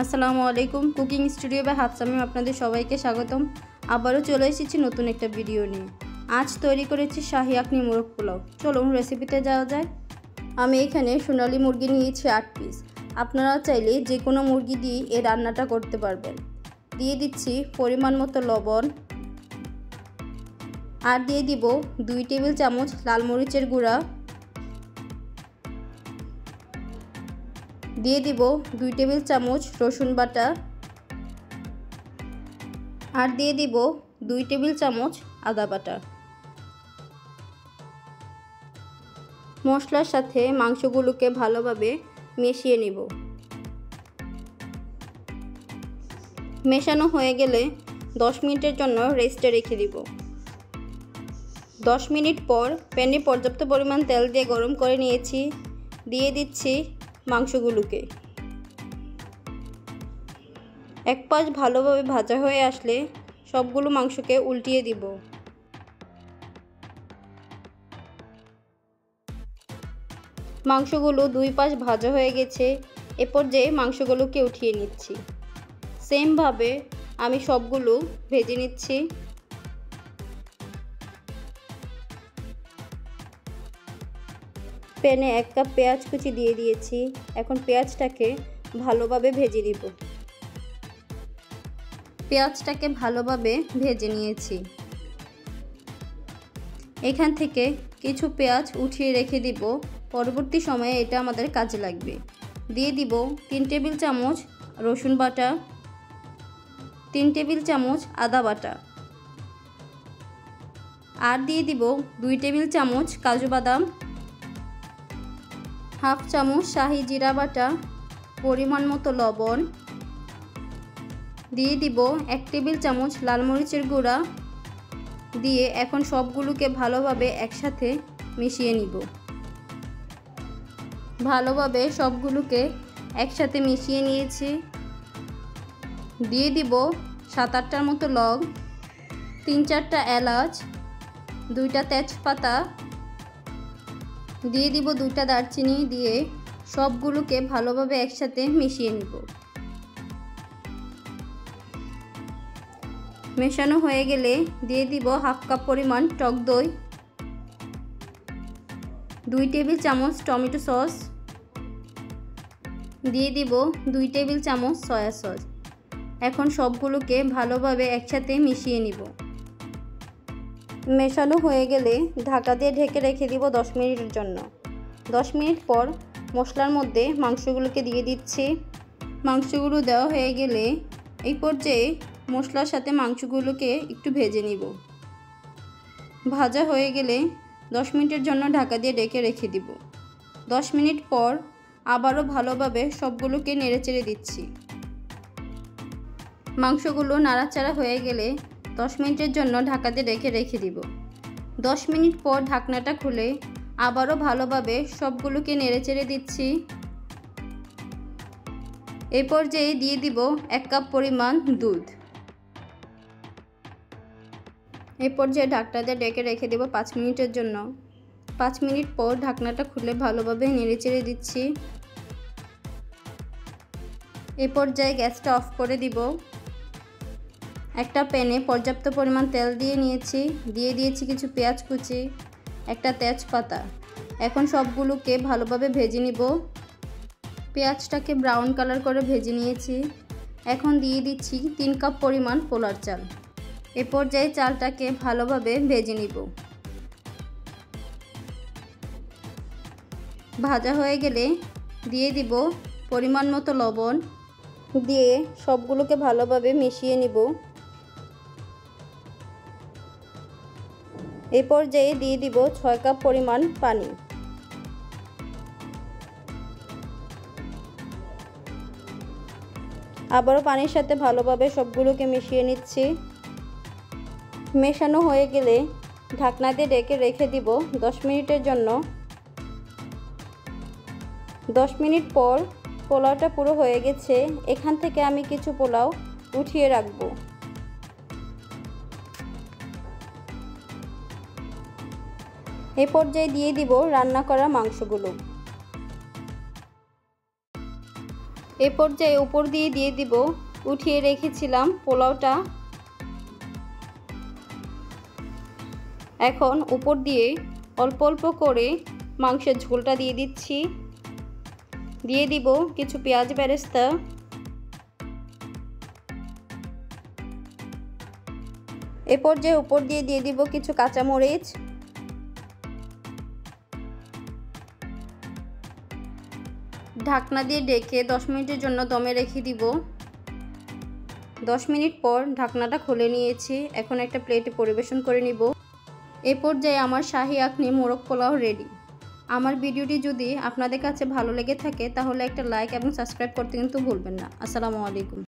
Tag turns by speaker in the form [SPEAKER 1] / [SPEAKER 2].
[SPEAKER 1] আসসালামু আলাইকুম। Cooking studio by হাফসামিম আপনাদের সবাইকে স্বাগতম। আবারও চলে এসেছি নতুন একটা ভিডিও নিয়ে। আজ তৈরি করেছি শাহি আখনি মোরগ পোলাও। চলুন রেসিপিতে যাওয়া যায়। আমি এখানে সোনালী মুরগি নিয়েছি 8 পিস। আপনারা চাইলে যে কোনো মুরগি দিয়ে এই রান্নাটা করতে পারবেন। দিয়ে দিচ্ছি পরিমাণ মতো লবণ, আর দিয়ে দিব 2 টেবিল চামচ লাল মরিচের গুঁড়া, দিয়ে দিব 2 টেবিল চামচ রসুন বাটা, আর দিয়ে দিব 2 টেবিল চামচ আদা বাটা। মশলার সাথে মাংসগুলোকে ভালোভাবে মিশিয়ে নিব। মেশানো হয়ে গেলে 10 মিনিটের জন্য রেস্টে রেখে দিব। 10 মিনিট পর প্যানে পর্যাপ্ত পরিমাণ তেল দিয়ে গরম করে নিয়েছি। দিয়ে দিচ্ছি মাংসগুলোকে। এক পাশ ভালোভাবে ভাজা হয়ে আসলে সবগুলো মাংসকে উল্টিয়ে দিব। মাংসগুলো 2 পাশ ভাজা হয়ে গেছে। এ পর্যায়ে মাংসগুলোকে উঠিয়ে নিচ্ছি। সেমভাবে আমি সবগুলো ভেজে নিচ্ছি। প্যানে 1 কাপ পেঁয়াজ কুচি দিয়ে দিয়েছি। এখন পেঁয়াজটাকে ভালোভাবে ভেজে নিব। পেঁয়াজটাকে ভালোভাবে ভেজে নিয়েছি। এখান থেকে কিছু পেঁয়াজ উঠিয়ে রেখে দিব, পরবর্তী সময়ে এটা আমাদের কাজে লাগবে। দিয়ে দিব 3 টেবিল চামচ রসুন বাটা, 3 টেবিল চামচ আদা বাটা, আর দিয়ে দিব 2 টেবিল চামচ কাজু বাদাম, হাফ চামচ শাহি জিরা বাটা, পরিমাণ মতো লবণ, দিয়ে দিব 1 টেবিল চামচ লাল মরিচের গুঁড়া দিয়ে এখন সবগুলোকে ভালোভাবে একসাথে মিশিয়ে নিব। ভালোভাবে সবগুলোকে একসাথে মিশিয়ে নিয়েছি। দিয়ে দিব 7-8টার মতো লং, 3-4টা এলাচ, 2টা তেজপাতা, দিয়ে দিব 2টা দারচিনি দিয়ে সবগুলোকে ভালোভাবে একসাথে মিশিয়ে নিব। মেশানো হয়ে গেলে দিয়ে দিব হাফ কাপ পরিমাণ টক দই, 2 টেবিল চামচ টমেটো সস, দিয়ে দিব 2 টেবিল চামচ সয়া সস। এখন সবগুলোকে ভালোভাবে একসাথে মিশিয়ে নিব। মেশানো হয়ে গেলে ঢাকা দিয়ে ঢেকে রেখে দিব 10 মিনিটের জন্য। 10 মিনিট পর মশলার মধ্যে মাংসগুলোকে দিয়ে দিচ্ছি। মাংসগুলো দেওয়া হয়ে গেলে এই পর্যায়ে মশলার সাথে মাংসগুলোকে একটু ভেজে নিব। ভাজা হয়ে গেলে 10 মিনিটের জন্য ঢাকা দিয়ে ঢেকে রেখে দিব। 10 মিনিট পর আবারও ভালোভাবে সবগুলোকে নেড়েচেড়ে দিচ্ছি। মাংসগুলো নাড়াচাড়া হয়ে গেলে 10 মিনিটের জন্য ঢাকা দিয়ে রেখে দিব। 10 মিনিট পর ঢাকনাটা খুলে আবারও ভালোভাবে সবগুলোকে নেড়েচেড়ে দিচ্ছি। এই পর্যায়ে দিয়ে দিব 1 কাপ পরিমাণ দুধ। এই পর্যায়ে ঢাকনা দিয়ে ঢেকে রেখে দেব 5 মিনিটের জন্য। 5 মিনিট পর ঢাকনাটা খুলে ভালোভাবে নেড়েচেড়ে দিচ্ছি। এই পর্যায়ে গ্যাসটা অফ করে দিব। একটা প্যানে পর্যাপ্ত পরিমাণ তেল দিয়ে নিয়েছি। দিয়ে দিয়েছি কিছু পেঁয়াজ কুচি, একটা তেজপাতা। এখন সবগুলোকে ভালোভাবে ভেজে নিব। পেঁয়াজটাকে ব্রাউন কালার করে ভেজে নিয়েছি। এখন দিয়ে দিচ্ছি 3 কাপ পরিমাণ পোলার চাল। এ পর্যায়ে চালটাকে ভালোভাবে ভেজে নিব। ভাজা হয়ে গেলে দিয়ে দিব পরিমাণ মতো লবণ, দিয়ে সবগুলোকে ভালোভাবে মিশিয়ে নিব। এই পর্যায়ে দিয়ে দিব 6 কাপ পরিমাণ পানি। আবারও পানির সাথে ভালোভাবে সবগুলোকে মিশিয়ে নিচ্ছি। মেশানো হয়ে গেলে ঢাকনা দিয়ে ঢেকে রেখে দিব 10 মিনিটের জন্য। 10 মিনিট পর পোলাওটা পুরো হয়ে গেছে। এখান থেকে আমি কিছু পোলাও উঠিয়ে রাখব। এই পর্যায়ে দিয়ে দিব রান্না করা মাংসগুলো। এ পর্যায়ে উপর দিয়ে দিব উঠিয়ে রেখেছিলাম পোলাওটা। এখন উপর দিয়ে অল্প অল্প করে মাংসের ঝোলটা দিয়ে দিচ্ছি। দিয়ে দিব কিছু পেঁয়াজ বেরেস্তা। এ পর্যায়ে উপর দিয়ে দিব কিছু কাঁচামরিচ। ঢাকনা দিয়ে ঢেকে 10 মিনিটের জন্য দমে রেখে দিব। 10 মিনিট পর ঢাকনাটা খুলে নিয়েছি। এখন একটা প্লেটে পরিবেশন করে নিব। এ পর্যায়ে আমার শাহী আখনি মোরগ পোলাও রেডি। আমার ভিডিওটি যদি আপনাদের কাছে ভালো লেগে থাকে তাহলে একটা লাইক এবং সাবস্ক্রাইব করতে কিন্তু ভুলবেন না। আসসালামু আলাইকুম।